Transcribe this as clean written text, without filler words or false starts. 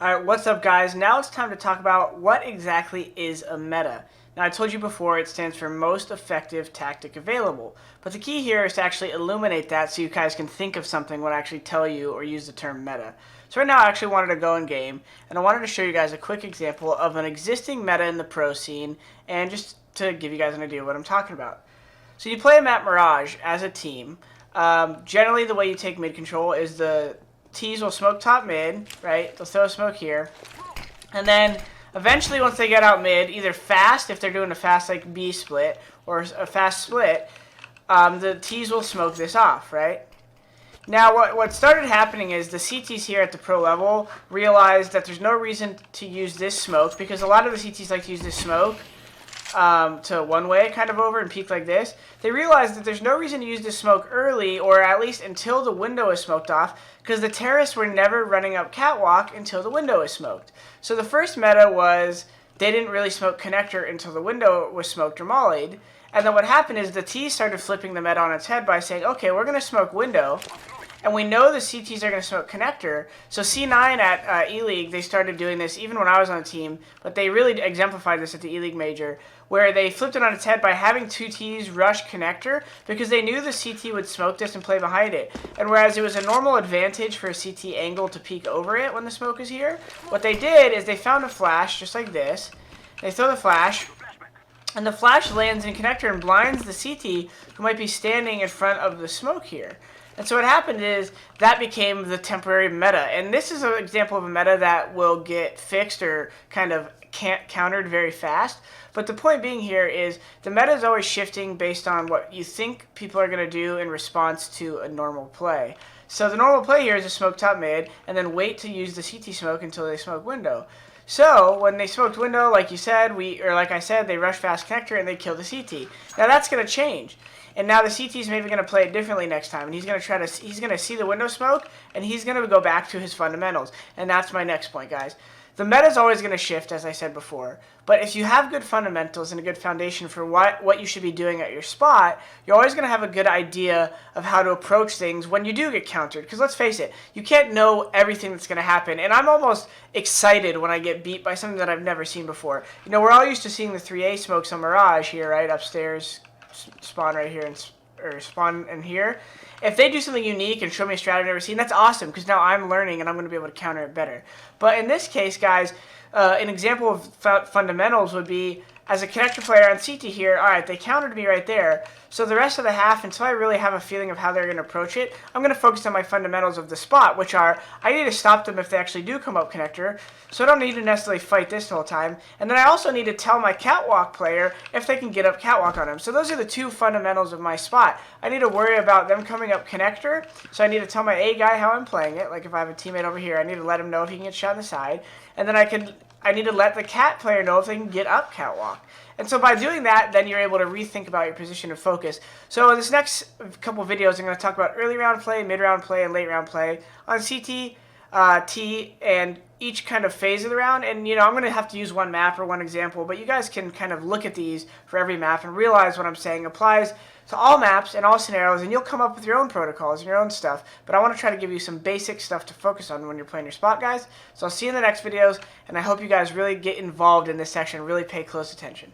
Alright, what's up guys? Now it's time to talk about what exactly is a meta. Now I told you before it stands for most effective tactic available, but the key here is to actually illuminate that so you guys can think of something when I actually tell you or use the term meta. So right now I actually wanted to go in game and I wanted to show you guys a quick example of an existing meta in the pro scene and just to give you guys an idea of what I'm talking about. So you play a map Mirage as a team. Generally the way you take mid control is the T's will smoke top mid, right? They'll throw a smoke here. And then eventually once they get out mid, either fast, if they're doing a fast like B split, or a fast split, the T's will smoke this off, right? Now what started happening is the CTs here at the pro level realized that there's no reason to use this smoke because a lot of the CTs like to use this smoke to one-way kind of over and peek like this. They realized that there's no reason to use this smoke early or at least until the window is smoked off because the terrorists were never running up catwalk until the window is smoked. So the first meta was they didn't really smoke connector until the window was smoked or mollied. And then what happened is the T started flipping the meta on its head by saying, okay, we're going to smoke window. And we know the CTs are going to smoke connector. So C9 at E-League, they started doing this even when I was on the team. But they really exemplified this at the E-League Major, where they flipped it on its head by having two Ts rush connector because they knew the CT would smoke this and play behind it. And whereas it was a normal advantage for a CT angle to peek over it when the smoke is here, what they did is they found a flash just like this. They throw the flash. And the flash lands in connector and blinds the CT who might be standing in front of the smoke here. And so what happened is that became the temporary meta. And this is an example of a meta that will get fixed or kind of countered very fast. But the point being here is the meta is always shifting based on what you think people are going to do in response to a normal play. So the normal play here is to smoke top mid and then wait to use the CT smoke until they smoke window. So when they smoked window, like you said, like I said, they rush fast connector and they kill the CT. Now that's going to change. And now the CT's maybe going to play it differently next time. And he's going to see the window smoke, and he's going to go back to his fundamentals. And that's my next point, guys. The meta is always going to shift, as I said before. But if you have good fundamentals and a good foundation for what you should be doing at your spot, you're always going to have a good idea of how to approach things when you do get countered. Because let's face it, you can't know everything that's going to happen. And I'm almost excited when I get beat by something that I've never seen before. You know, we're all used to seeing the 3A smokes on Mirage here, right? Upstairs, spawn right here, or spawn in here. If they do something unique and show me a strat I've never seen, that's awesome, because now I'm learning and I'm going to be able to counter it better. But in this case, guys, an example of fundamentals would be, as a connector player on CT here, alright, they countered me right there, so the rest of the half, until I really have a feeling of how they're going to approach it, I'm going to focus on my fundamentals of the spot, which are, I need to stop them if they actually do come up connector, so I don't need to necessarily fight this the whole time, and then I also need to tell my catwalk player if they can get up catwalk on him. So those are the two fundamentals of my spot. I need to worry about them coming up connector, so I need to tell my A guy how I'm playing it, like if I have a teammate over here, I need to let him know if he can get shot in the side, and then I need to let the cat player know if they can get up catwalk. And so by doing that, then you're able to rethink about your position and focus. So in this next couple of videos, I'm going to talk about early round play, mid round play, and late round play on CT, T, and each kind of phase of the round. And, you know, I'm going to have to use one map or one example, but you guys can kind of look at these for every map and realize what I'm saying applies to all maps and all scenarios, and you'll come up with your own protocols and your own stuff. But I want to try to give you some basic stuff to focus on when you're playing your spot, guys. So I'll see you in the next videos, and I hope you guys really get involved in this section, really pay close attention.